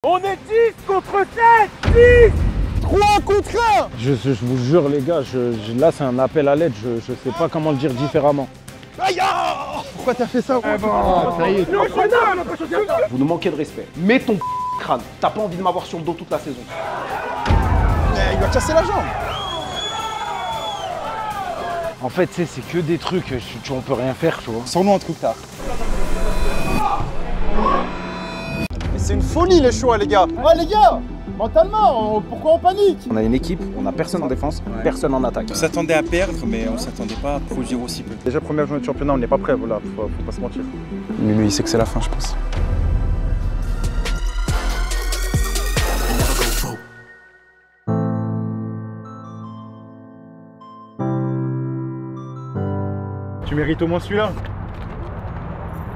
On est 10 contre 7 10 3 contre 1. Je vous jure les gars, là c'est un appel à l'aide, je sais pas comment le dire différemment. Aïe! Pourquoi t'as fait ça? Ça y est. Vous nous manquez de respect. Mets ton crâne. T'as pas envie de m'avoir sur le dos toute la saison. Il va casser la jambe. En fait, c'est que des trucs, on peut rien faire, tu vois. Sors-nous un truc tard. Mais c'est une folie les choix les gars. Ouais les gars, mentalement, pourquoi on panique? On a une équipe, on a personne en défense, personne en attaque. On s'attendait à perdre, mais on s'attendait pas à produire aussi peu. Déjà première journée de championnat, on n'est pas prêt, voilà, faut pas se mentir. Mimi, il sait que c'est la fin, je pense. Tu mérites au moins celui-là.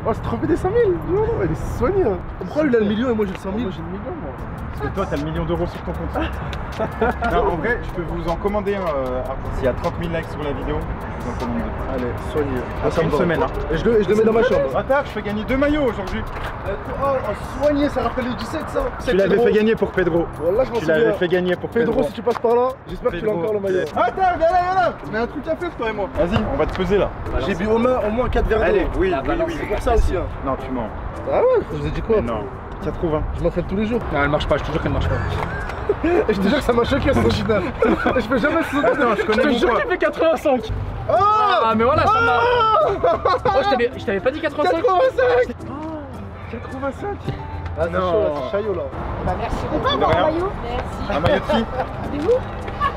Oh, c'est trompé des 100 000. Non, elle est soignée. Hein. Pourquoi lui il a le million et moi j'ai le 100 000? Moi j'ai le million moi. Parce que toi t'as le million d'euros sur ton compte. Non, en vrai, je peux vous en commander un. S'il y a 30 000 likes sur la vidéo, je vous en commande un. Allez, soigné. Après une semaine. Hein. Et je le mets dans ma chambre. Attends, je fais gagner 2 maillots aujourd'hui. Oh, soigné, ça rappelle les 17 ça. Tu l'avais fait gagner pour Pedro. Voilà, je m'en Tu souviens. l'avais fait gagner pour Pedro. Pedro, si tu passes par là, j'espère que tu l'as encore le maillot. Attends, viens là. On a un truc à faire toi et moi. Vas-y, on va te peser là. J'ai bu au moins 4 verres d'eau. Allez, oui. C'est pour ça aussi. Hein. Non, tu mens. Ah ouais, je vous ai dit quoi? Mais non. 80. Je m'entraîne tous les jours. Non, elle marche pas, je te jure qu'elle marche pas. Et je te jure que ça m'a choqué ce final. Je fais jamais ce Attends, je connais mon poids. fait 85. Ah, mais voilà, ça m'a. Oh, je t'avais pas dit 85. 85. 85. Ah non, c'est chaillot là. Bah merci. On peut De avoir rien. un maillot? Merci. Un maillot de qui? De vous?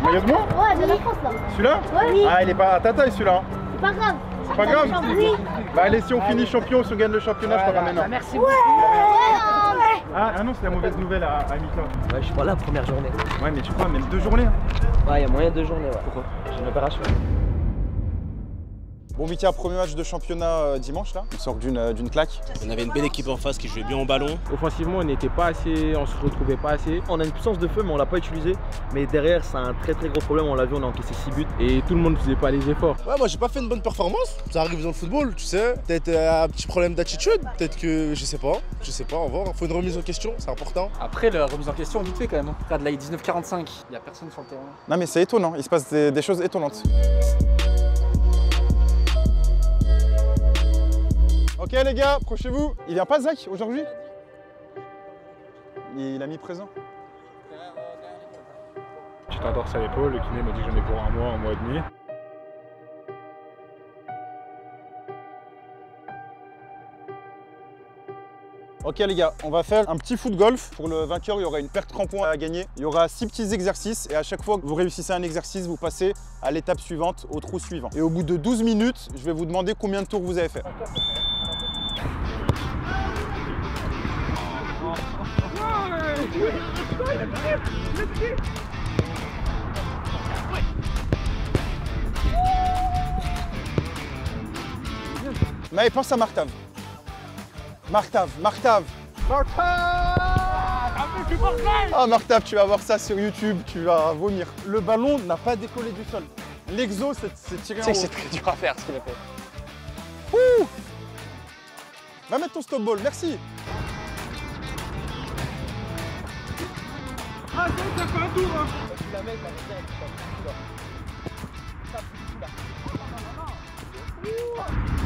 Maillot de moi? Ouais, de la France là. Celui-là? Oui. Ah, il est pas à ta taille celui-là. C'est pas grave. C'est pas grave? Oui. Bah allez, si on finit champion, si on gagne le championnat, je te ramène un. Merci. Ouais. Ah non, c'est la mauvaise nouvelle à Mika. Ouais, je suis pas là, première journée. Ouais, mais tu crois, même 2 journées. Hein. Ouais, il y a moyen de 2 journées, ouais. Pourquoi? J'ai une opération. Bon, Mika, premier match de championnat dimanche là. On sort d'une claque. On avait une belle équipe en face qui jouait bien au ballon. Offensivement, on n'était pas assez, on se retrouvait pas assez. On a une puissance de feu, mais on l'a pas utilisée. Mais derrière, c'est un très gros problème. On l'a vu, on a encaissé 6 buts. Et tout le monde ne faisait pas les efforts. Ouais, moi j'ai pas fait une bonne performance. Ça arrive dans le football, tu sais. Peut-être un petit problème d'attitude. Peut-être que je sais pas, on va voir. Faut une remise en question, c'est important. Après, la remise en question, vite fait quand même. Regarde, là, il est 19h45. Il y a personne sur le terrain. Non, mais c'est étonnant. Il se passe des choses étonnantes. Ok les gars, approchez-vous. Il vient pas Zach aujourd'hui? Il a mis présent. Petite entorse à l'épaule, le kiné m'a dit que j'en ai pour un mois et demi. Ok les gars, on va faire un petit foot golf. Pour le vainqueur, il y aura une perte crampon à gagner. Il y aura 6 petits exercices et à chaque fois que vous réussissez un exercice, vous passez à l'étape suivante, au trou suivant. Et au bout de 12 minutes, je vais vous demander combien de tours vous avez fait. Mais pense à Martav. Martav. Ah Martav, tu vas voir ça sur YouTube, tu vas vomir. Le ballon n'a pas décollé du sol. L'exo, c'est tiré en haut. Tu sais que c'est très dur à faire ce qu'il a fait. Ouh! Va mettre ton stop ball, merci. Ah, ça fait un tour, hein.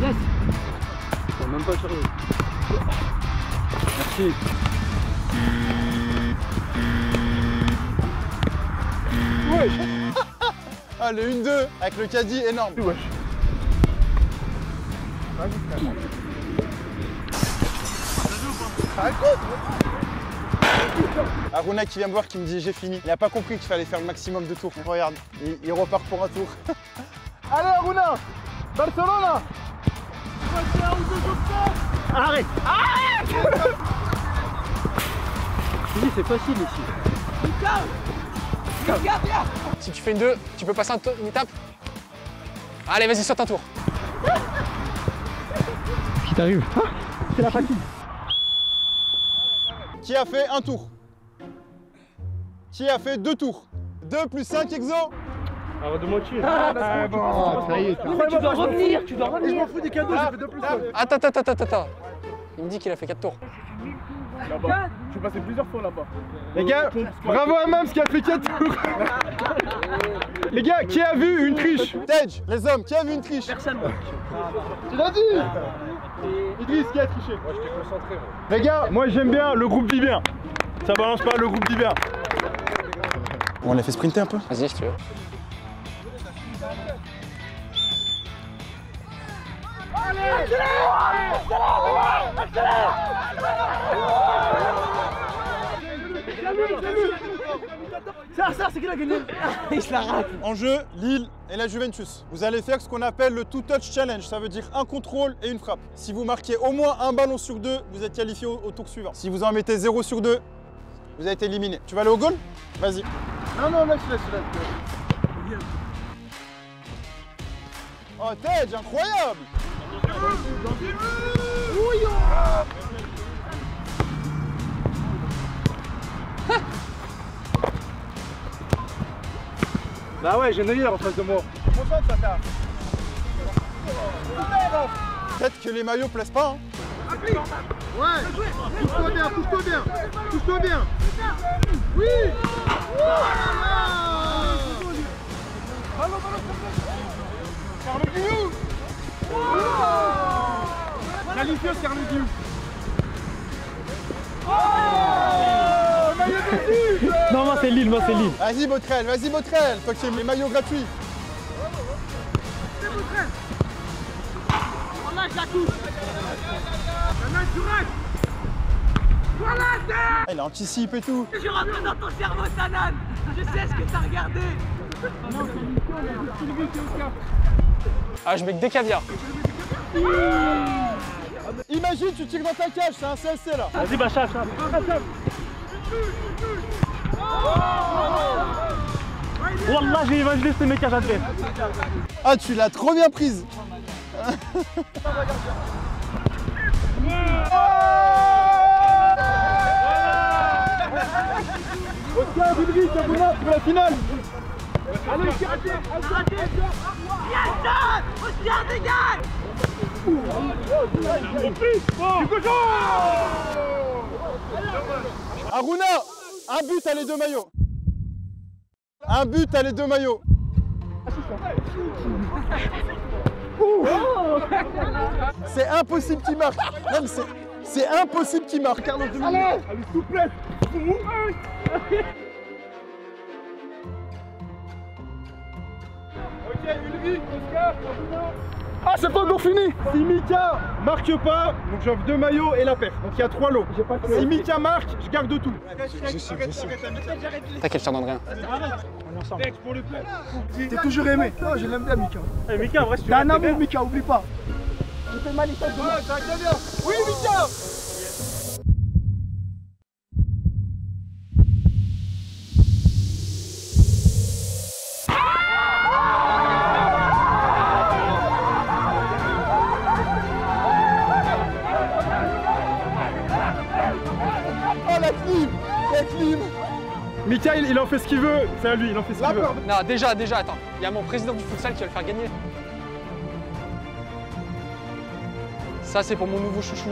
Yes. Je même pas sérieux. Merci. Wesh. Ah, le 1-2 avec le caddie énorme. Wesh. Aruna qui vient me voir qui me dit j'ai fini. Il n'a pas compris qu'il fallait faire le maximum de tours. Regarde, il repart pour un tour. Allez Aruna, Barcelona. Arrête. Je dis, c'est facile ici. Si tu fais une 2, tu peux passer une étape. Allez, vas-y, saute un tour. Qu'est-ce qui t'arrive? C'est la fatigue. Qui a fait un tour? Qui a fait 2 tours? 2 plus 5 exo. Arrête de moitié. Bon, ça y est. Tu dois revenir, tu dois revenir. Je m'en fous des cadeaux, j'ai fait 2 plus 5. Attends. Il me dit qu'il a fait 4 tours. Là-bas. Je suis passé plusieurs fois là-bas. Les gars, bravo à Mams qui a fait 4 tours. Les gars, qui a vu une triche? Tej, les hommes, qui a vu une triche? Personne. Tu l'as dit? Idriss, qui a triché? Moi j'étais concentré. Les gars, moi j'aime bien, le groupe dit bien. Ça balance pas, le groupe dit bien. On l'a fait sprinter un peu? Vas-y, si tu veux. Ça, c'est qui l'a gagné? Il se la rate. En jeu, Lille et la Juventus. Vous allez faire ce qu'on appelle le two-touch challenge. Ça veut dire un contrôle et une frappe. Si vous marquez au moins un ballon sur 2, vous êtes qualifié au tour suivant. Si vous en mettez 0 sur 2, vous avez été éliminé. Tu vas aller au goal? Vas-y. Non, laisse. Oh, Tej, incroyable! Bah ouais, j'ai Neuer en face de moi. Concentre, ça tape. Peut-être que les maillots plaisent pas. Hein. Ouais, pousse-toi bien. Oui. Ballon. Carlo Guillou. Qualifié Carlo Guillou. Non, moi c'est Lille, Vas-y Botrel, toi qui aimes les maillots gratuits. Il anticipe et tout. Je rentre dans ton cerveau, Sanan. Je sais ce que t'as regardé. Ah, je mets que des caviars. Imagine, tu tires dans ta cage, c'est un CSC là. Vas-y, bah chape. Wallah, j'ai imaginé ces mecs à j'adresse. Ah, tu l'as trop bien prise. Oscar Ulrich, Abouna pour la finale. Allez, Oscar, Oscar, dégage. Aruna, un but à les deux maillots. C'est impossible qu'il marque. Même c'est impossible qu'il marque. Carlos Dominique. Allez, souplesse. Ok, Ulrich, Oscar, ah, c'est pas encore fini. Si Mika marque pas, donc j'offre 2 maillots et la paire. Donc il y a 3 lots. Si Mika marque, je garde tout. T'inquiète, je t'en donne rien. On est ensemble. Pour le club. T'es toujours aimé. Non, je l'aime bien, Mika. Eh, Mika, en vrai, si tu t'as un amour, Mika, oublie pas. Je fais mal les têtes de moi. Oui, Mika. Mika, il en fait ce qu'il veut, c'est à lui, il en fait ce qu'il veut. Non, déjà, attends. Il y a mon président du futsal qui va le faire gagner. Ça, c'est pour mon nouveau chouchou.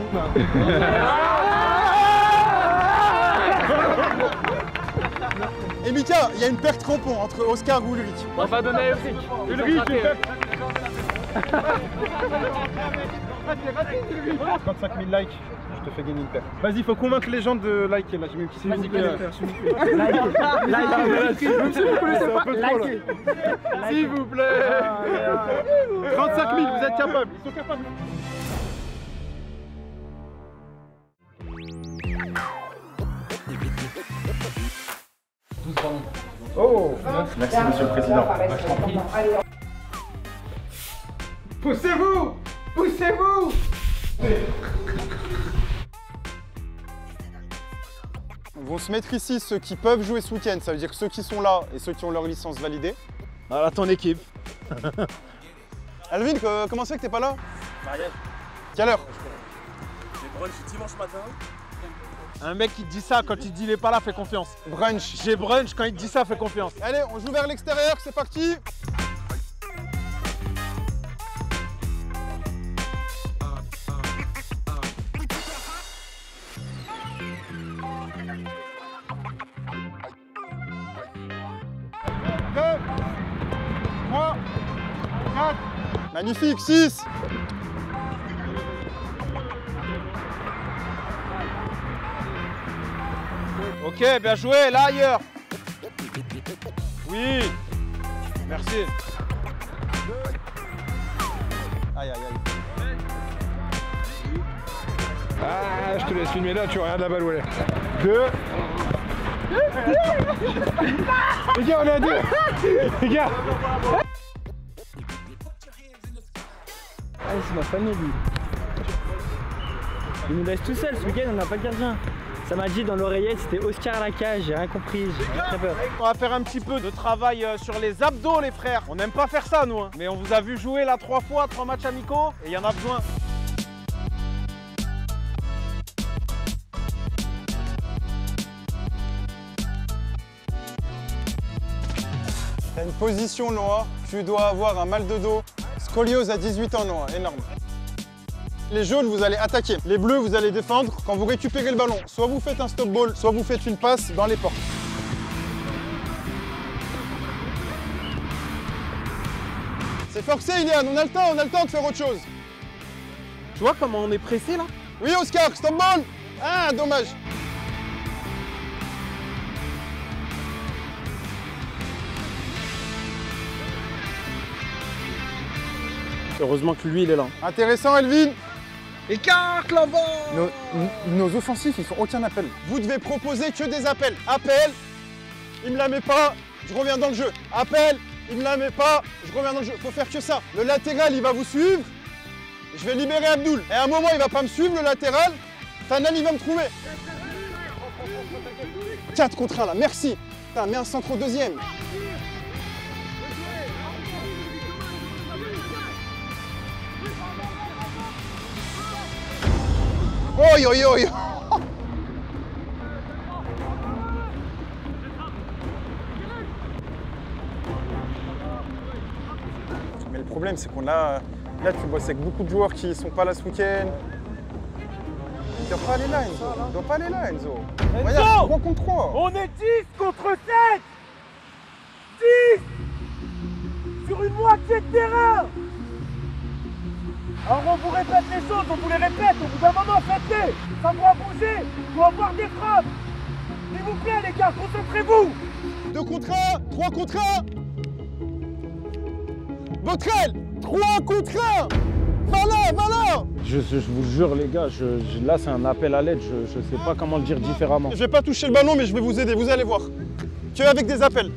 Et Mika, il y a une perte crampon entre Oscar ou Ulrich. On va donner à Ulrich. Ulrich, une perte. 35 000 likes, je te fais gagner une paire. Vas-y, faut convaincre les gens de liker là, j'ai mis un petit s'il vous plaît. Même si vous connaissez pas, likez. S'il vous plaît. 35 000, vous êtes capables, ils sont capables. Oh, merci Monsieur le Président. Poussez-vous! Poussez-vous! Vont se mettre ici ceux qui peuvent jouer ce week-end, ça veut dire ceux qui sont là et ceux qui ont leur licence validée. Voilà ton équipe. Alvin, comment ça que t'es pas là? Mariage. Quelle heure? J'ai brunch dimanche matin. Un mec qui te dit ça quand il te dit il est pas là, fais confiance. Brunch. J'ai brunch quand il te dit ça, fais confiance. Allez, on joue vers l'extérieur, c'est parti. 4. Magnifique, 6. Ok, bien joué, là ailleurs. Oui. Merci. Aïe, aïe, aïe. Ah, je te laisse filmer là, tu regardes la balle où elle est. 2. Les gars, on est à 2. Les gars. Ah, c'est ma famille, lui. Il nous laisse tout seul ce week-end, on n'a pas de gardien. Ça m'a dit dans l'oreillette, c'était Oscar à la cage, j'ai rien compris, j'ai très peur. On va faire un petit peu de travail sur les abdos, les frères. On n'aime pas faire ça, nous. Hein. Mais on vous a vu jouer là 3 fois, 3 matchs amicaux, et il y en a besoin. T'as une position, Noah. Tu dois avoir un mal de dos. Scoliose à 18 ans, Noah. Énorme. Les jaunes, vous allez attaquer. Les bleus, vous allez défendre. Quand vous récupérez le ballon, soit vous faites un stop ball, soit vous faites une passe dans les portes. C'est forcé, Ilian. On a le temps de faire autre chose. Tu vois comment on est pressé là? Oui, Oscar, stop ball. Ah, dommage. Heureusement que lui, il est là. Intéressant, Elvin. Écarte là-bas. Nos offensifs, ils font aucun appel. Vous devez proposer que des appels. Appel, il me la met pas, je reviens dans le jeu. Appel, il me la met pas, je reviens dans le jeu. Faut faire que ça. Le latéral, il va vous suivre. Je vais libérer Abdoul. Et à un moment, il va pas me suivre, le latéral. Tanan, il va me trouver. 4 contre 1 là, merci. Putain, mets un centre au deuxième. Oi, oi, oi. Mais le problème, c'est qu'on a... Là, tu bosses avec beaucoup de joueurs qui sont pas là ce week-end. Il doit pas aller là, Enzo. Il doit pas aller là, Enzo. Regarde, 3 contre 3. On est 10 contre 7. 10 sur une moitié de terrain. Alors on vous répète les choses, on vous les répète, au bout d'un moment faites-les. Ça doit bouger, il faut avoir des frappes. S'il vous plaît les gars, concentrez-vous. 2 contre 1, 3 contre 1. Botrel, 3 contre 1. Va là. Je vous jure les gars, là c'est un appel à l'aide, je sais pas comment le dire différemment. Je vais pas toucher le ballon mais je vais vous aider, vous allez voir. Que avec des appels.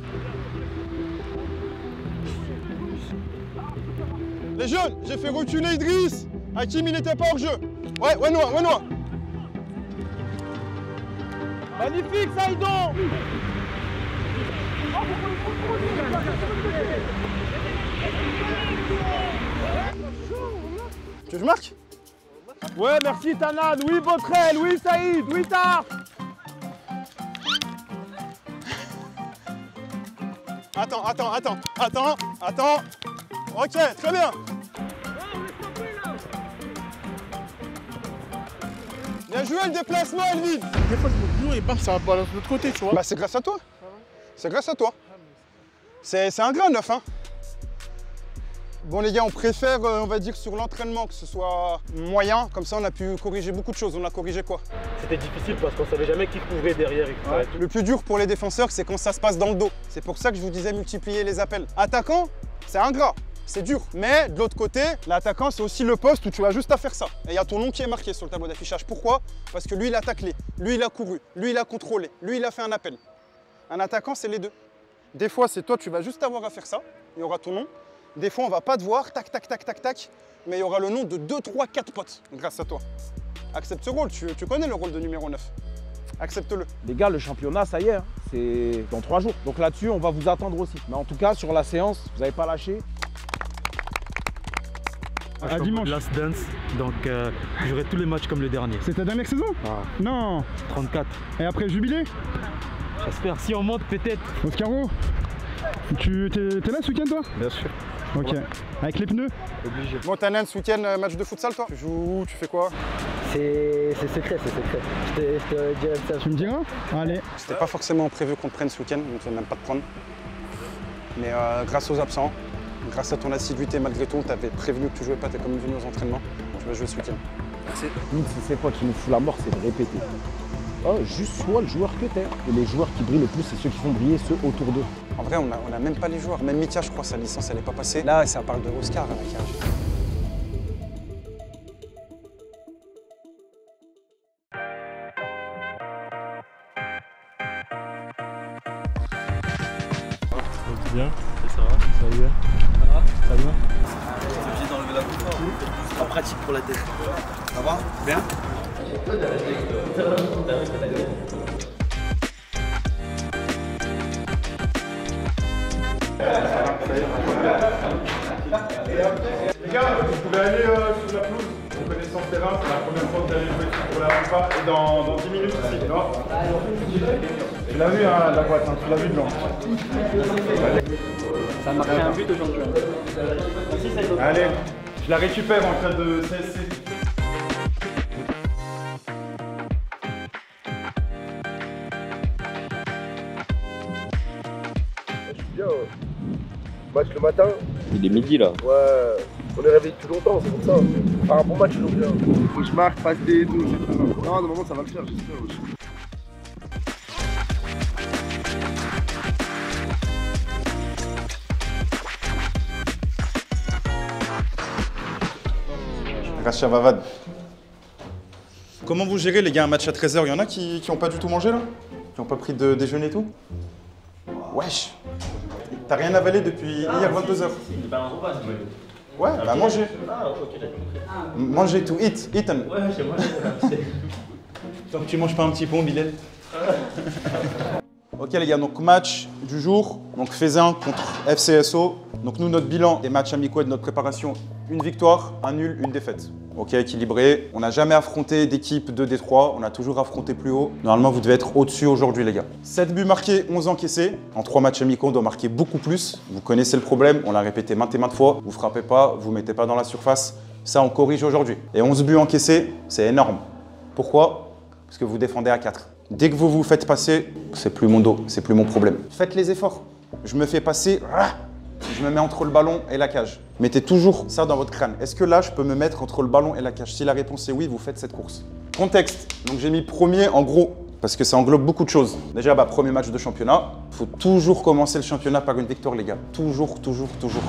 Les jeunes, j'ai fait reculer Idriss. Hakim, il n'était pas hors jeu. Ouais, Noah. Magnifique, Saïdon. Tu veux que je marque? Ouais, merci Tanan. Oui, Botrel. Oui, Saïd. Oui, Tar. Attends. Ok, très bien. Bien joué le déplacement, Elvin. Des fois, je me dis, et bam, ça va balancer de l'autre côté, tu vois. Bah, c'est grâce à toi. C'est grâce à toi. C'est un grain neuf, hein. Bon, les gars, on préfère, on va dire, sur l'entraînement, que ce soit moyen. Comme ça, on a pu corriger beaucoup de choses. On a corrigé quoi? C'était difficile parce qu'on savait jamais qui couvrait derrière. Ouais. Le plus dur pour les défenseurs, c'est quand ça se passe dans le dos. C'est pour ça que je vous disais multiplier les appels. Attaquant, c'est ingrat. C'est dur. Mais de l'autre côté, l'attaquant, c'est aussi le poste où tu as juste à faire ça. Et il y a ton nom qui est marqué sur le tableau d'affichage. Pourquoi? Parce que lui, il a taclé. Lui, il a couru. Lui, il a contrôlé. Lui, il a fait un appel. Un attaquant, c'est les deux. Des fois, c'est toi, tu vas juste avoir à faire ça. Il y aura ton nom. Des fois, on va pas te voir. Tac, tac, tac, tac, tac. Mais il y aura le nom de 2, 3, 4 potes grâce à toi. Accepte ce rôle. Tu connais le rôle de numéro 9. Accepte-le. Les gars, le championnat, ça y est, hein, c'est dans 3 jours. Donc là-dessus, on va vous attendre aussi. Mais en tout cas, sur la séance, vous n'avez pas lâché. À dimanche. Last Dance, donc j'aurai tous les matchs comme le dernier. C'est ta dernière saison? Non. 34. Et après jubilé? J'espère, si on monte peut-être. Oscaro, tu t'es là ce week-end toi? Bien sûr. Ok. Ouais. Avec les pneus? Obligé. Bon, Tanan, ce week-end, match de futsal toi? Tu joues où? Tu fais quoi? C'est secret, c'est secret. Je te dirai ça. Tu me diras? Allez. C'était pas forcément prévu qu'on te prenne ce week-end, donc on ne même pas te prendre. Mais grâce aux absents, Grâce à ton assiduité, malgré tout, on t'avait prévenu que tu jouais pas, t'es quand même venu aux entraînements. Tu vas jouer ce week-end. Merci. Nous, si c'est pas qui nous fout la mort, c'est de répéter. Oh, juste sois le joueur que t'es. Et les joueurs qui brillent le plus, c'est ceux qui font briller ceux autour d'eux. En vrai, on a même pas les joueurs. Même Mika, je crois, sa licence, elle est pas passée. Là, ça parle de Oscar à la cage. Bien, ça va bien. Ça va bien. J'ai d'enlever la coupe, ce sera pratique pour la tête. Ça va? Bien? Les gars, vous pouvez aller sur la pelouse, en connaissance terrain, c'est la première fois que vous allez jouer pour la FIFA et dans 10 minutes aussi, tu vois. Tu l'as vu hein, la boîte, hein, tu l'as vu blanc. Ça a marqué un but aujourd'hui. Allez, je la récupère en cas de CSC. Je suis bien. Match le matin. Il est midi là. Ouais, on est réveillé depuis longtemps, c'est pour ça. Faire un bon match, ils bien. Faut que je marque, passe des tout. Non, de moment ça va le faire, j'espère. Rachia Vavad. Comment vous gérez les gars un match à 13h? Il y en a qui ont pas du tout mangé là? Qui ont pas pris de déjeuner et tout? Wesh! T'as rien avalé depuis hier 22h? Ouais, bah mangez. Mangez tout, eat. Ouais, j'ai mangé. Tant que tu manges pas un petit pont, Bilal. Ok les gars, donc match du jour, donc Faisin contre FCSO. Donc nous, notre bilan des matchs amicaux et de notre préparation, une victoire, un nul, une défaite. Ok, équilibré. On n'a jamais affronté d'équipe de Détroit, on a toujours affronté plus haut. Normalement, vous devez être au-dessus aujourd'hui les gars. 7 buts marqués, 11 encaissés. En 3 matchs amicaux, on doit marquer beaucoup plus. Vous connaissez le problème, on l'a répété maintes et maintes fois. Vous frappez pas, vous mettez pas dans la surface. Ça, on corrige aujourd'hui. Et 11 buts encaissés, c'est énorme. Pourquoi? Parce que vous défendez à 4. Dès que vous vous faites passer, c'est plus mon dos, c'est plus mon problème. Faites les efforts. Je me fais passer, je me mets entre le ballon et la cage. Mettez toujours ça dans votre crâne. Est-ce que là, je peux me mettre entre le ballon et la cage? Si la réponse est oui, vous faites cette course. Contexte. Donc j'ai mis premier en gros, parce que ça englobe beaucoup de choses. Déjà, premier match de championnat. Il faut toujours commencer le championnat par une victoire, les gars. Toujours, toujours, toujours.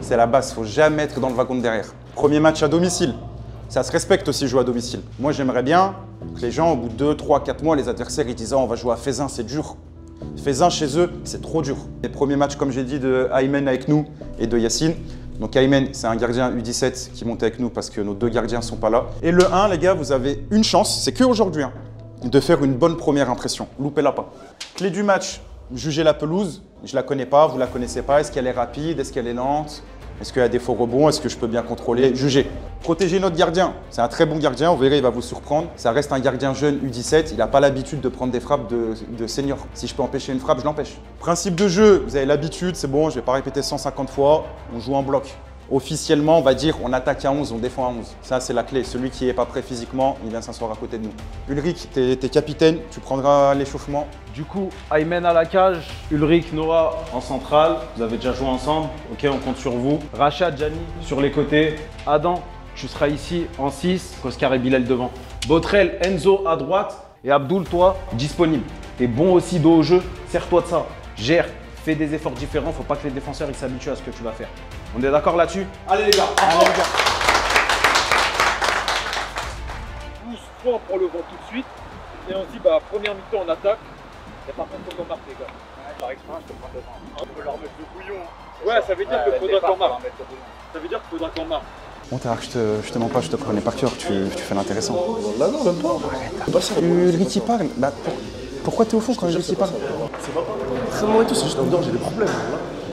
C'est la base, il ne faut jamais être dans le wagon de derrière. Premier match à domicile. Ça se respecte aussi jouer à domicile. Moi, j'aimerais bien que les gens, au bout de 2, 3, 4 mois, les adversaires, ils disent « Oh, on va jouer à Faisin, c'est dur ». Faisin, chez eux, c'est trop dur. Les premiers matchs, comme j'ai dit, de Aymen avec nous et de Yacine. Donc Aymen, c'est un gardien U17 qui monte avec nous parce que nos 2 gardiens ne sont pas là. Et le 1, les gars, vous avez une chance, c'est qu'aujourd'hui, de faire une bonne première impression. Loupez-la pas. Clé du match, jugez la pelouse. Je la connais pas, vous la connaissez pas. Est-ce qu'elle est rapide? Est-ce qu'elle est lente? Est-ce qu'il y a des faux rebonds? Est-ce que je peux bien contrôler? Jugez. Protégez notre gardien. C'est un très bon gardien, vous verrez, il va vous surprendre. Ça reste un gardien jeune U17, il n'a pas l'habitude de prendre des frappes de senior. Si je peux empêcher une frappe, je l'empêche. Principe de jeu, vous avez l'habitude, c'est bon, je ne vais pas répéter 150 fois, on joue en bloc. Officiellement, on va dire on attaque à 11, on défend à 11. Ça, c'est la clé. Celui qui n'est pas prêt physiquement, il vient s'asseoir à côté de nous. Ulrich, t'es capitaine, tu prendras l'échauffement. Du coup, Aymen à la cage, Ulrich, Noah en centrale. Vous avez déjà joué ensemble. Ok, on compte sur vous. Rachad, Gianni sur les côtés. Adam, tu seras ici en 6. Oscar et Bilal devant. Botrel, Enzo à droite. Et Abdoul, toi, disponible. T'es bon aussi dos au jeu. Sers-toi de ça. Gère. Fais des efforts différents. Faut pas que les défenseurs ils s'habituent à ce que tu vas faire. On est d'accord là-dessus? Allez les gars, allez les gars. Pousse-toi, on prend le vent tout de suite. Et on se dit, première mi-temps, on attaque. Et par contre, faut qu'on marque les gars. Par expérience, je te prends devant. On peut leur mettre le bouillon. Ouais, ça veut dire qu'il faudra qu'on marque. Ça veut dire qu'il faudra qu'on marque. Bon, je te mens pas, je te connais par cœur, tu fais l'intéressant. Là, non, même pas. Ulrich il parle. Pourquoi t'es au fond quand Ulrich il parle? C'est pas très loin et tout, c'est juste en dehors, j'ai des problèmes.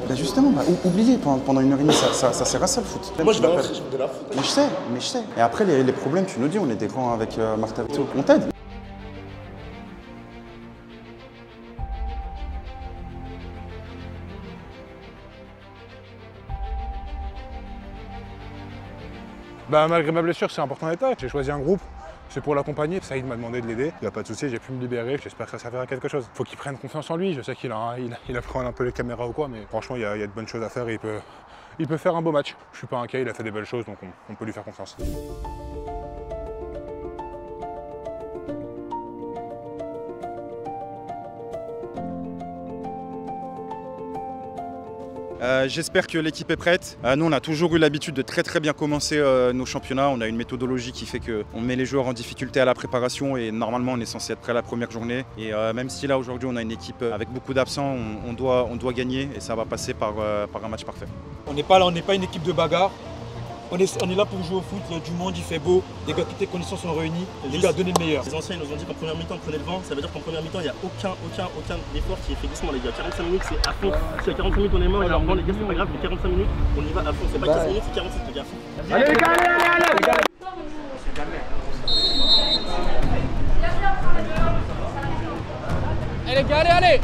Bah justement, oubliez, pendant 1h30, ça sert à ça le foot. Moi je vais rentrer, je fais de la foot. Mais je sais. Et après les problèmes, tu nous dis, on est des grands avec Martha Vito. On t'aide. Malgré ma blessure, c'est important d'être là. J'ai choisi un groupe. C'est pour l'accompagner. Saïd m'a demandé de l'aider. Il n'y a pas de souci, j'ai pu me libérer. J'espère que ça servira à quelque chose. Faut qu'il prenne confiance en lui. Je sais qu'il a pris un peu les caméras ou quoi, mais franchement, il y a de bonnes choses à faire et il peut faire un beau match. Je suis pas inquiet, il a fait des belles choses, donc on peut lui faire confiance. J'espère que l'équipe est prête. Nous, on a toujours eu l'habitude de très bien commencer nos championnats. On a une méthodologie qui fait qu'on met les joueurs en difficulté à la préparation et normalement, on est censé être prêt à la première journée. Et même si là, aujourd'hui, on a une équipe avec beaucoup d'absents, on doit gagner et ça va passer par un match parfait. On n'est pas là, on n'est pas une équipe de bagarre. On est là pour jouer au foot, il y a du monde, il fait beau, les gars, toutes les conditions sont réunies, les gars, donnez le meilleur. Les anciens ils nous ont dit qu'en première mi-temps on prenait le vent, ça veut dire qu'en première mi-temps il n'y a aucun effort qui est fait doucement les gars. 45 minutes c'est à fond, si à 45 minutes on est mort, alors bon les gars c'est pas grave, mais 45 minutes on y va à fond, c'est pas 15 minutes c'est 45 les gars. Allez les gars, allez. Allez les gars, allez.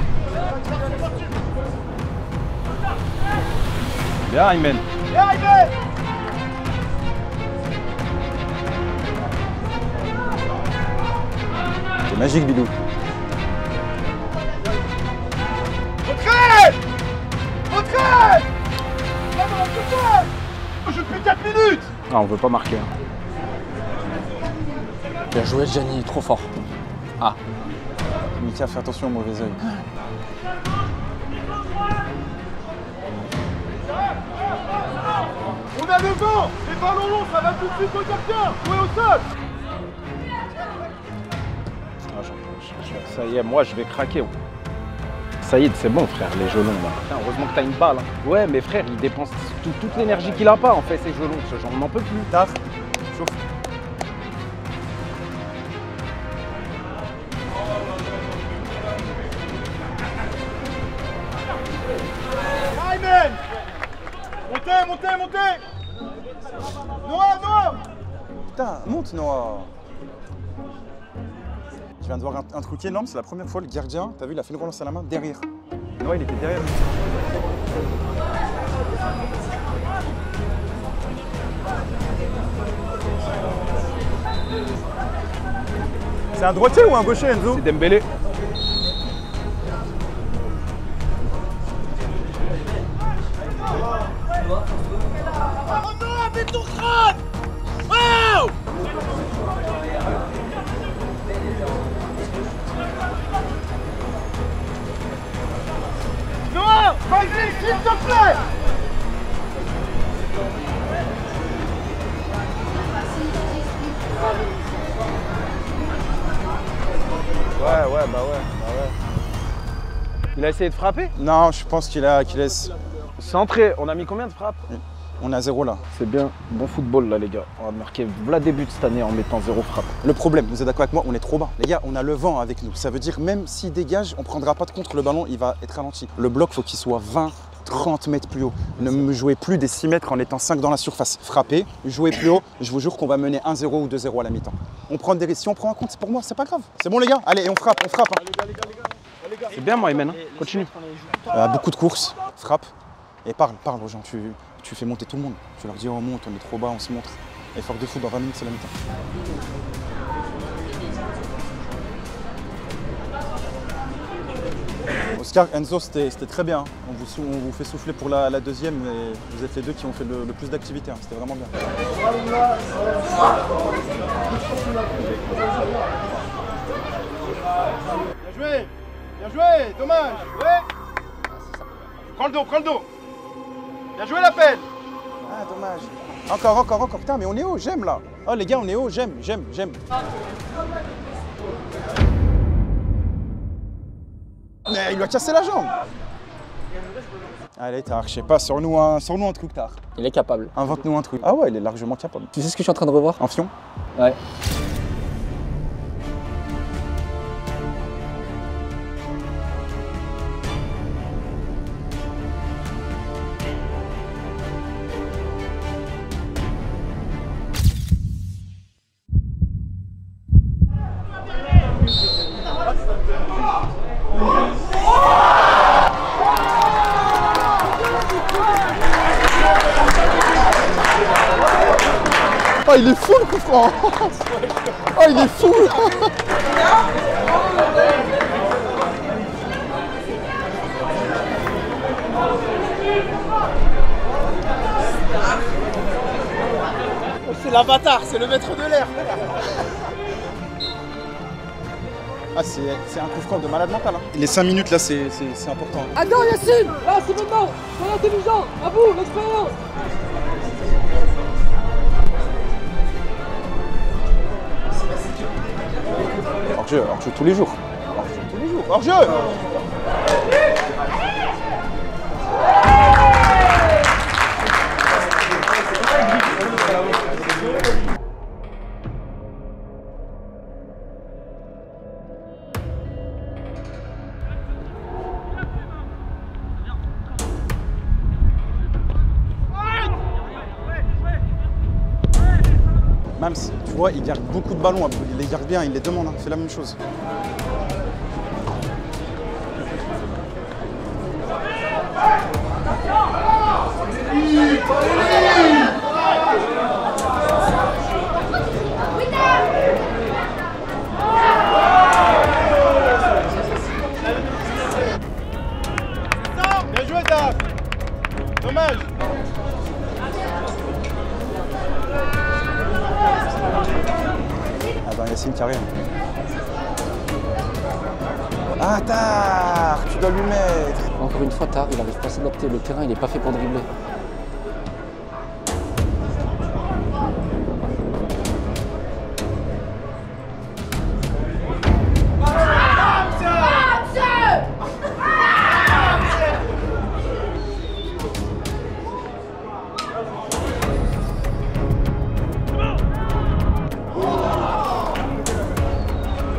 Bien Aymen. C'est magique, Bidou. Entraîne! Entraîne! Je fais 4 minutes! Ah, on veut pas marquer. Bien joué Gianni, trop fort. Ah. Mika, fais attention au mauvais œil. On a le vent! Les ballons longs, ça va tout de suite au gardien! Jouez au sol! Ça y est, moi je vais craquer. Saïd, c'est bon frère, les gelons là. Putain, heureusement que t'as une balle. Hein. Ouais, mais frère, il dépense toute l'énergie qu'il a pas en fait, ces gelons. Ce genre, on n'en peut plus. Taf, chauffe. Aymen! Montez! Noah! Putain, monte Noah! Je viens de voir un truc énorme, c'est la première fois le gardien, t'as vu, il a fait une relance à la main derrière. Noah, il était derrière lui. C'est un droitier ou un gaucher, Enzo? C'est Dembélé. Avec ton crâne! Wow! Noah, vas-y, s'il te plaît! Ouais. Il a essayé de frapper? Non, je pense qu'il laisse. Centré, on a mis combien de frappes? On a 0 là. C'est bien, bon football là les gars. On va marquer le début de cette année en mettant 0 frappe. Le problème, vous êtes d'accord avec moi, on est trop bas. Les gars, on a le vent avec nous. Ça veut dire même s'il dégage, on prendra pas de contre, le ballon il va être ralenti. Le bloc, faut qu'il soit 20-30 mètres plus haut. Ne me jouez plus des 6 mètres en étant 5 dans la surface. Frappez, jouez plus haut, je vous jure qu'on va mener 1-0 ou 2-0 à la mi-temps. On prend des risques. Si on prend un compte, c'est pour moi, c'est pas grave. C'est bon les gars, allez, et on frappe. Hein. C'est bien moi Aymen, hein. Continue. Beaucoup de courses, frappe et parle aux gens. Tu fais monter tout le monde. Tu leur dis on monte, on est trop bas, on se montre. Effort de foot dans 20 minutes, c'est la mi-temps. Oscar, Enzo, c'était très bien. On vous fait souffler pour la deuxième et vous êtes les deux qui ont fait le plus d'activité. Hein. C'était vraiment bien. Bien joué, dommage. Ouais. Prends le dos. Bien joué l'appel. Ah, dommage. Encore. Putain, mais on est haut, j'aime là. Oh les gars, on est haut, j'aime. Mais il lui a cassé la jambe. Allez, Tar, je sais pas, sors-nous un truc, Tar. Il est capable. Invente-nous un truc. Ah ouais, il est largement capable. Tu sais ce que je suis en train de revoir? Un fion? Ouais. Oh, il est fou le coup franc. Oh, il est fou. l'avatar, c'est le maître de l'air. Ah, c'est un coup franc de malade mental. Hein. Les 5 minutes là, c'est important. Attends Yacine, là c'est maintenant. Soyez intelligent. À vous, l'expérience. Hors-jeu tous les jours. Hors-jeu tous les jours. Hors-jeu. Mams, tu vois, il garde beaucoup de ballons, il les garde bien, il les demande, hein. Fais la même chose. Bien joué, Dave. Dommage. Attends, Yacine qui arrive. Ah, Tar, tu dois lui mettre. Encore une fois, Tar, il n'arrive pas à s'adapter. Le terrain, il n'est pas fait pour dribbler.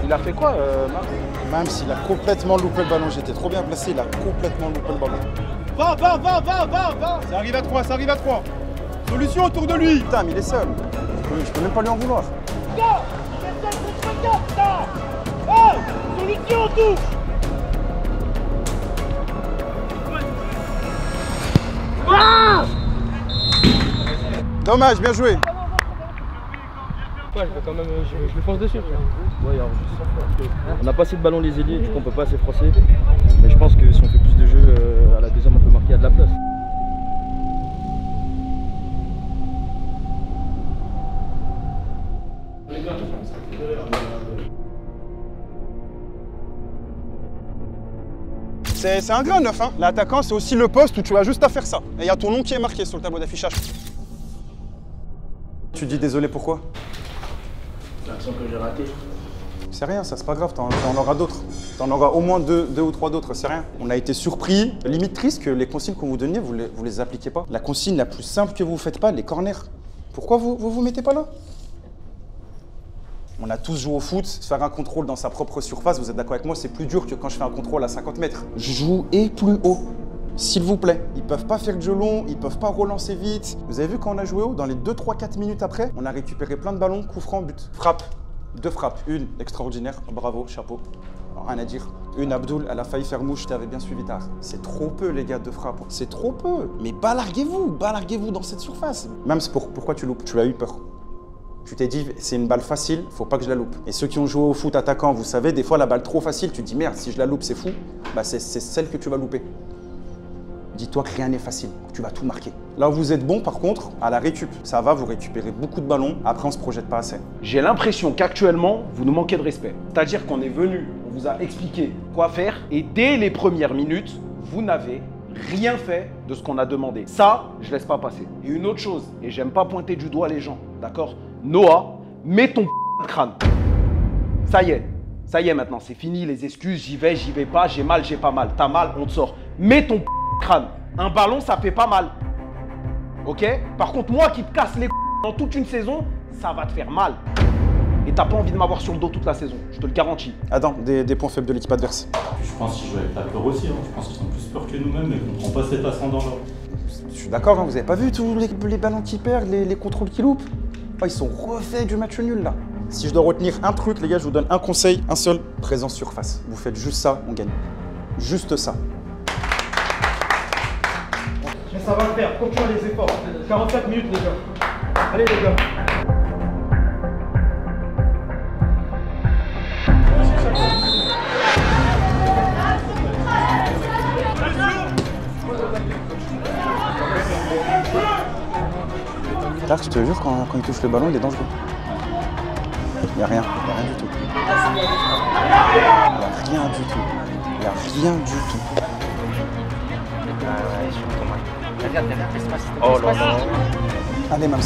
Il a fait quoi, Mams? Mams, il a complètement loupé le ballon. J'étais trop bien placé, il a complètement loupé le ballon. Va. Ça arrive à 3, ça arrive à 3. Solution autour de lui. Putain, mais il est seul. Je peux même pas lui en vouloir. Solution autour. Dommage, bien joué. Ouais, je vais quand même, je le fonce dessus. Ouais, alors on n'a pas assez de ballons les ailiers, du coup on peut pas assez froisser. Mais je pense que si on fait plus de jeux à la deuxième, on peut marquer à de la place. C'est un grand neuf, hein. L'attaquant, c'est aussi le poste où tu as juste à faire ça. Et il y a ton nom qui est marqué sur le tableau d'affichage. Tu dis désolé pourquoi? L'action que j'ai ratée. C'est rien, ça c'est pas grave, t'en auras d'autres. T'en auras au moins deux ou trois d'autres, c'est rien. On a été surpris, limite triste que les consignes qu'on vous donnait, vous les appliquez pas. La consigne la plus simple que vous faites pas, les corners. Pourquoi vous mettez pas là? On a tous joué au foot, faire un contrôle dans sa propre surface, vous êtes d'accord avec moi, c'est plus dur que quand je fais un contrôle à 50 mètres. Jouez plus haut, s'il vous plaît. Ils peuvent pas faire de jeu long, ils peuvent pas relancer vite. Vous avez vu quand on a joué haut, dans les 2, 3, 4 minutes après, on a récupéré plein de ballons, coup franc, but. Frappe, 2 frappes, une extraordinaire, bravo, chapeau. Alors, rien à dire. Une Abdoul, elle a failli faire mouche, t'avais bien suivi tard. C'est trop peu les gars, 2 frappes. C'est trop peu. Mais balarguez-vous dans cette surface. Même pourquoi tu loupes? Tu as eu peur. Tu t'es dit, c'est une balle facile, faut pas que je la loupe. Et ceux qui ont joué au foot attaquant, vous savez, des fois la balle trop facile, tu te dis merde, si je la loupe, c'est fou. Bah c'est celle que tu vas louper. Dis-toi que rien n'est facile, tu vas tout marquer. Là où vous êtes bon, par contre, à la récup, ça va, vous récupérez beaucoup de ballons, après on se projette pas assez. J'ai l'impression qu'actuellement, vous nous manquez de respect. C'est-à-dire qu'on est venu, on vous a expliqué quoi faire, et dès les premières minutes, vous n'avez rien fait de ce qu'on a demandé. Ça, je laisse pas passer. Et une autre chose, et j'aime pas pointer du doigt les gens, d'accord? Noah, mets ton crâne. Ça y est maintenant, c'est fini les excuses, j'y vais pas, j'ai mal, j'ai pas mal. T'as mal, on te sort. Mets ton crâne. Un ballon, ça fait pas mal. Ok? Par contre, moi qui te casse les dans toute une saison, ça va te faire mal. Et t'as pas envie de m'avoir sur le dos toute la saison, je te le garantis. Adam, des points faibles de l'équipe adverse. Je pense qu'ils jouent avec la peur aussi, hein. Je pense qu'ils sont plus peur que nous-mêmes et qu'on prend pas cet ascendant-là. Je suis d'accord, hein, vous avez pas vu tous les ballons qui perdent, les contrôles qui loupent? Oh, ils sont refaits du match nul là. Si je dois retenir un truc, les gars, je vous donne un conseil, un seul, présence surface. Vous faites juste ça, on gagne. Juste ça. Mais ça va le faire, continue les efforts. 45 minutes les gars. Allez les gars. Là, je te jure, quand il touche le ballon, il est dangereux. Il n'y a rien du tout. Il n'y a rien du tout. Il n'y a rien du tout. Oh là là. Allez, Mams.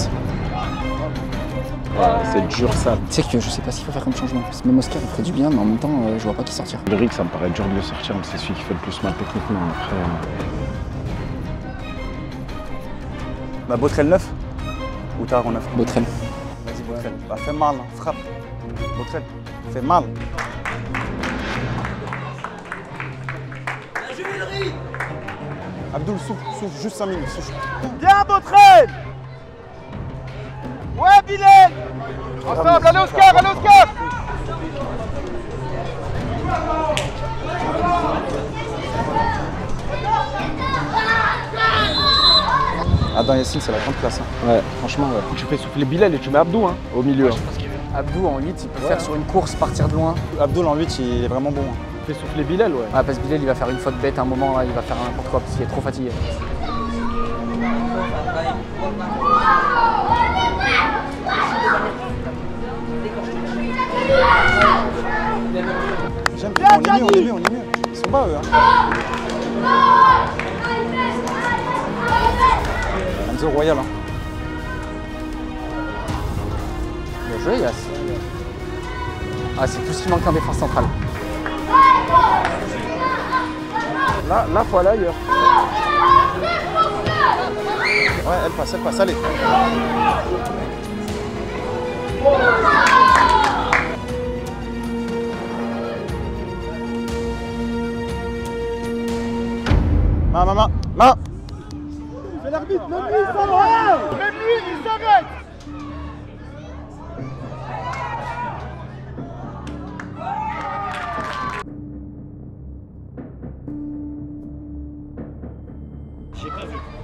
C'est dur ça. Tu sais que je sais pas s'il faut faire comme changement. Parce que même Oscar il ferait du bien, mais en même temps, je vois pas qui sortir. Ulrich, ça me paraît dur de le sortir, mais c'est celui qui fait le plus mal techniquement. Après. Bah, Botrel 9 ou Tahar en 9? Botrel. Vas-y, Botrel. Bah, fais mal, hein. Frappe. Botrel, fais mal. Abdoul, souffle, juste 5 minutes, souffle. Bien, Botrel! Ouais, Bilal! Ensemble, allez Oscar, allez Oscar! Adam Yassine, c'est la grande classe. Hein. Ouais, franchement, ouais. Tu fais souffler Bilal et tu mets Abdou hein, au milieu. Abdou en 8, il peut faire sur une course, partir de loin. Abdoul en 8, il est vraiment bon. Hein. Tu fais souffler Bilal, ouais. Ah, parce que Bilal, il va faire une faute bête à un moment, là, il va faire n'importe quoi parce qu'il est trop fatigué. J'aime bien, on est mieux. Ils sont bas, eux. Hein. Enzo Royal. Hein. Bien joué, Yass. Ah, c'est tout ce qui manque en défense centrale. Là, faut aller ailleurs. Ouais, elle passe, allez. Main. C'est l'arbitre, même lui il s'arrête! Même lui il s'arrête!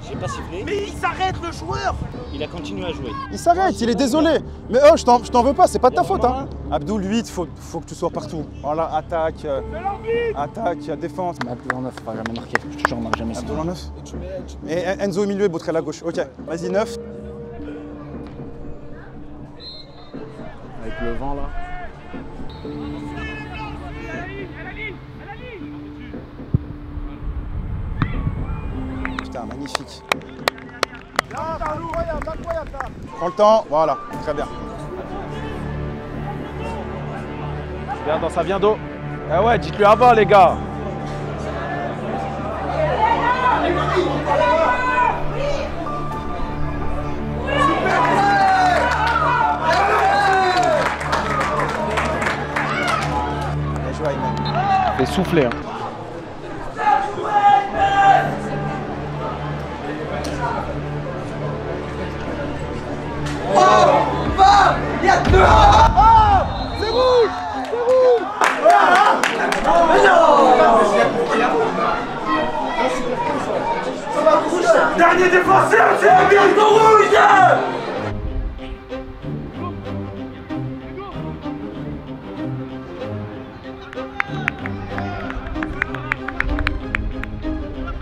J'ai pas sifflé. Mais il s'arrête le joueur! Il a continué à jouer. Il s'arrête, il est désolé. Mais oh, je t'en veux pas, c'est pas de ta faute. Hein. Abdoul 8, faut que tu sois partout. Voilà, attaque, défense. Mais Abdou en 9, faut pas jamais marquer. Je te jure, on marque jamais ça. Abdoul en 9. Et Enzo au milieu et Botrel à gauche. Ok, vas-y, 9. Avec le vent là. Putain, magnifique. Prends le temps, voilà, très bien. Viens dans ça vient d'eau. Ah ouais, dites-lui avant les gars. Bien joué, Ayman. Fais souffler. Hein. Il y a 2! Ah! C'est rouge! Mais non! Dernier défenseur, c'est un carton rouge!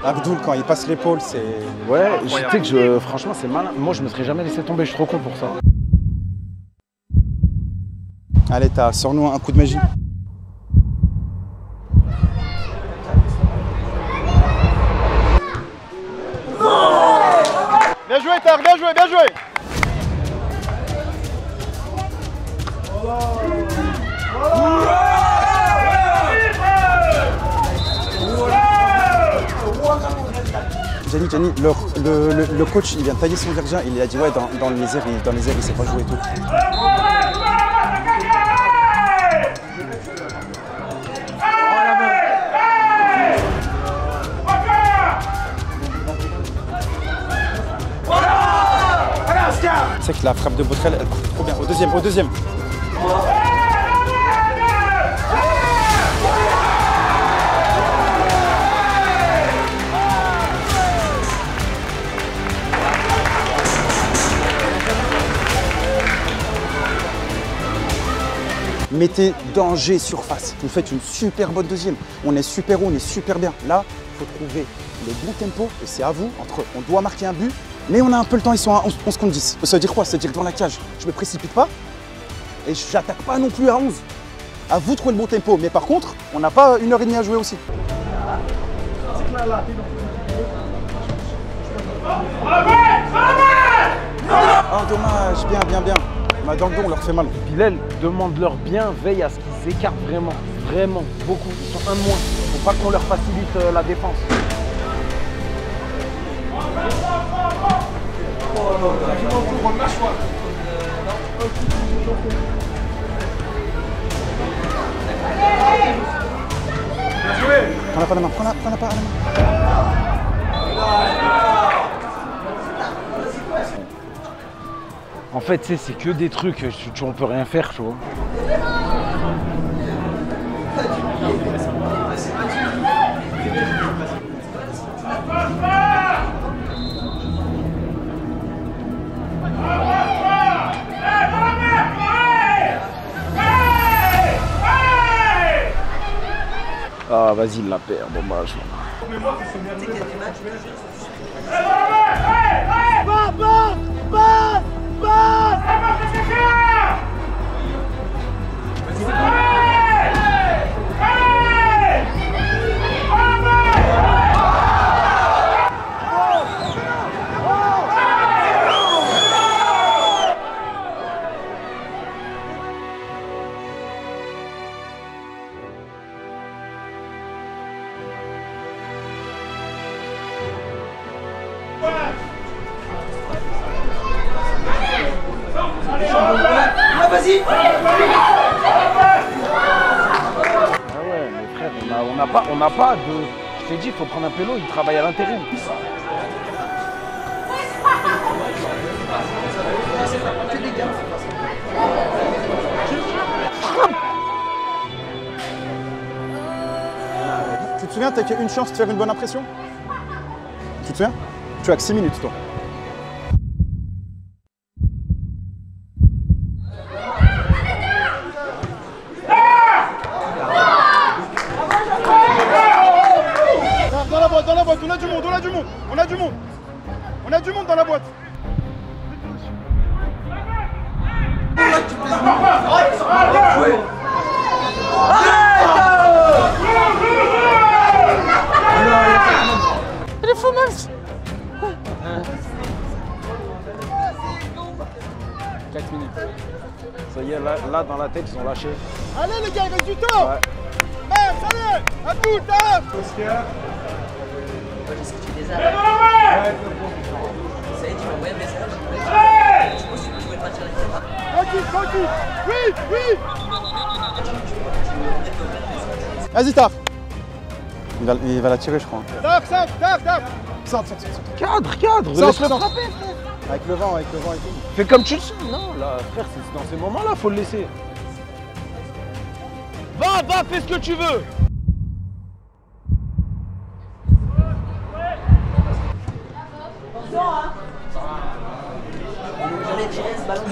Abdoul, quand il passe l'épaule, c'est... Ouais, tu sais que franchement, c'est malin. Moi, je me serais jamais laissé tomber, je suis trop con pour ça. Allez, sors-nous un coup de magie. Bien joué, Tar, bien joué, bien joué! Gianni, le coach, il vient de tailler son gardien, il a dit ouais, dans les airs, il sait pas jouer et tout. Tu sais que la frappe de Botrel, elle part trop bien. Au deuxième. Mettez danger surface. Vous faites une super bonne deuxième. On est super haut, on est super bien. Là, il faut trouver le bon tempo et c'est à vous. Entre on doit marquer un but Mais on a un peu le temps, ils sont à 11 contre 10. Ça veut dire quoi? Ça veut dire que dans la cage, je me précipite pas et j'attaque pas non plus à 11. À vous de trouver le bon tempo. Mais par contre, on n'a pas 1h30 à jouer aussi. Oh dommage, bien. Bah, dans le dos, on leur fait mal. Bilal, demande-leur bien, veille à ce qu'ils écartent vraiment, beaucoup. Ils sont un de moins. Faut pas qu'on leur facilite la défense. Prends-la pas la main, prends-la pas à la main. En fait, c'est que des trucs, on peut rien faire, tu vois. Ah, vas-y, il la perd, dommage. Vas-y. Ah ouais, mais frère, on n'a pas de... Je t'ai dit, il faut prendre un pélo, il travaille à l'intérim. Tu te souviens, t'as qu'une chance de faire une bonne impression? Tu te souviens? Tu as que 6 minutes, toi. Dans la boîte, on a du monde, on a du monde dans la boîte. Il est fou, Mams. 4 minutes. Ça y est, là dans la tête, ils ont lâché. Allez les gars, il reste du temps. Ouais. Allez, à tout, Oscar. J'ai sorti des arrêts. Ça y est, tu m'as envoyé un message. Je pense que tu pouvais pas tirer la Tranquille. Oui. Vas-y, Taf. Il va la tirer, je crois. Taf. Cadre, laisse-le frapper. Avec le vent et tout. Fais comme tu le sens. Non, là, frère, c'est dans ces moments-là, faut le laisser. Va, fais ce que tu veux. J'allais tirer ce ballon.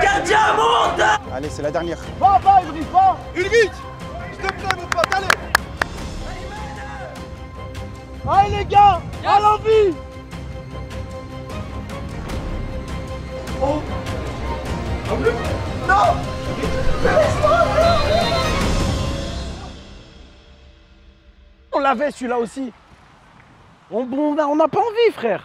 Gardien, monte! Allez, c'est la dernière. Va, Ulrich, va. Ulrich, s'il te plaît, mon pote, allez. Allez les gars, à l'envie. Oh. Non. On l'avait celui-là aussi. On n'a pas envie, frère.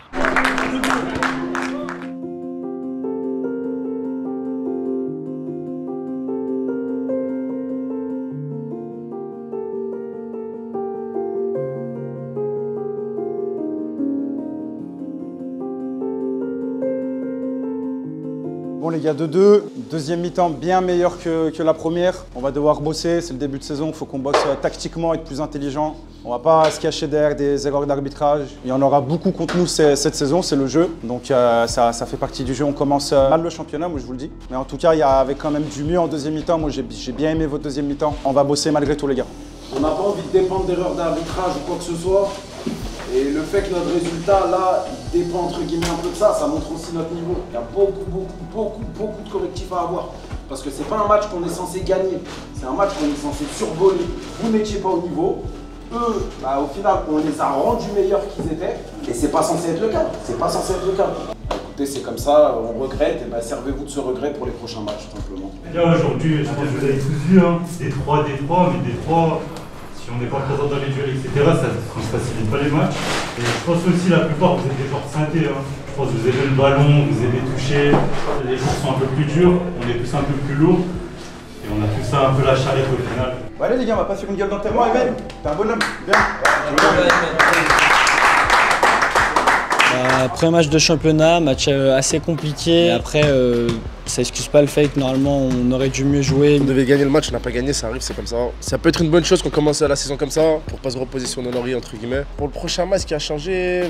Bon les gars, 2-2, deuxième mi-temps bien meilleur que la première. On va devoir bosser, c'est le début de saison, il faut qu'on bosse tactiquement, être plus intelligent. On va pas se cacher derrière des erreurs d'arbitrage. Il y en aura beaucoup contre nous cette saison, c'est le jeu. Donc ça fait partie du jeu, on commence mal le championnat, moi je vous le dis. Mais en tout cas, il y avait quand même du mieux en deuxième mi-temps. Moi j'ai bien aimé votre deuxième mi-temps. On va bosser malgré tout les gars. On n'a pas envie de dépendre d'erreurs d'arbitrage ou quoi que ce soit. Et le fait que notre résultat, là, il dépend entre guillemets un peu de ça, ça montre aussi notre niveau. Il y a beaucoup de correctifs à avoir. Parce que c'est pas un match qu'on est censé gagner, c'est un match qu'on est censé survoler. Vous n'étiez pas au niveau, eux, bah, au final, on les a rendus meilleurs qu'ils étaient, et c'est pas censé être le cas. C'est pas censé être le cas. Bah, écoutez, c'est comme ça, on regrette, et bah, servez-vous de ce regret pour les prochains matchs, tout simplement. Là, aujourd'hui, je pense que vous avez tous vu, hein, des 3, mais des 3. Si on n'est pas présent dans les duels, etc., ça ne se facilite pas les matchs. Et je pense aussi la plupart, vous êtes des joueurs de synthé. Hein. Je pense que vous aimez le ballon, vous aimez toucher. Les joueurs sont un peu plus durs, on est tous un peu plus lourds. Et on a tout ça un peu la charrette au final. Bon, allez les gars, on va pas faire une gueule d'enterrement, Emen. T'es un bonhomme, viens. Premier match de championnat, match assez compliqué. Après, ça excuse pas le fait que normalement on aurait dû mieux jouer. On devait gagner le match, on n'a pas gagné, ça arrive, c'est comme ça. Ça peut être une bonne chose qu'on commence la saison comme ça, pour pas se reposer sur nos lauriers entre guillemets. Pour le prochain match, ce qui a changé,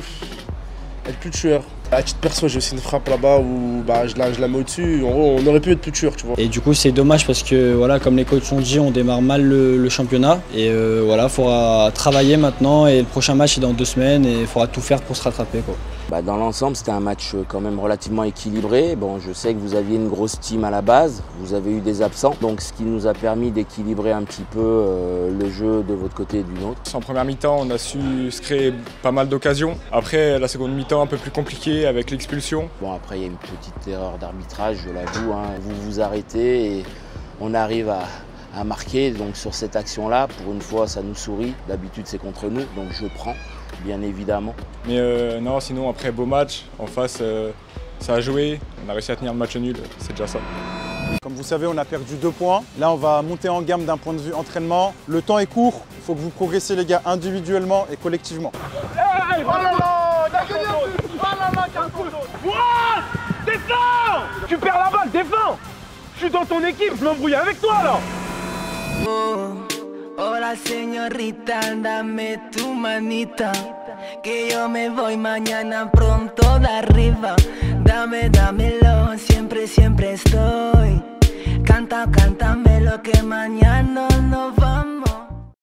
être plus tueur. À titre perso, j'ai aussi une frappe là-bas où bah, je la mets au-dessus. En gros, on aurait pu être plus tueur, tu vois. Et du coup, c'est dommage parce que, voilà, comme les coachs ont dit, on démarre mal le championnat. Et voilà, il faudra travailler maintenant. Et le prochain match est dans 2 semaines et il faudra tout faire pour se rattraper, quoi. Bah, dans l'ensemble, c'était un match quand même relativement équilibré. Bon, je sais que vous aviez une grosse team à la base, vous avez eu des absents, donc ce qui nous a permis d'équilibrer un petit peu le jeu de votre côté et du nôtre. En première mi-temps, on a su se créer pas mal d'occasions. Après, la seconde mi-temps, un peu plus compliquée avec l'expulsion. Bon, après, il y a une petite erreur d'arbitrage, je l'avoue. Hein. Vous vous arrêtez et on arrive à marquer. Donc sur cette action-là, pour une fois, ça nous sourit. D'habitude, c'est contre nous, donc je prends. Bien évidemment. Mais non, sinon après beau match, en face ça a joué, on a réussi à tenir le match nul, c'est déjà ça. Comme vous savez, on a perdu 2 points. Là, on va monter en gamme d'un point de vue entraînement. Le temps est court, il faut que vous progressiez les gars individuellement et collectivement. Hey, oh là là, défends! Tu perds la balle, défends! Je suis dans ton équipe, je m'embrouille avec toi là! Hola señorita, dame tu manita, que yo me voy mañana pronto de arriba. Dámelo, siempre estoy. Cántame lo que mañana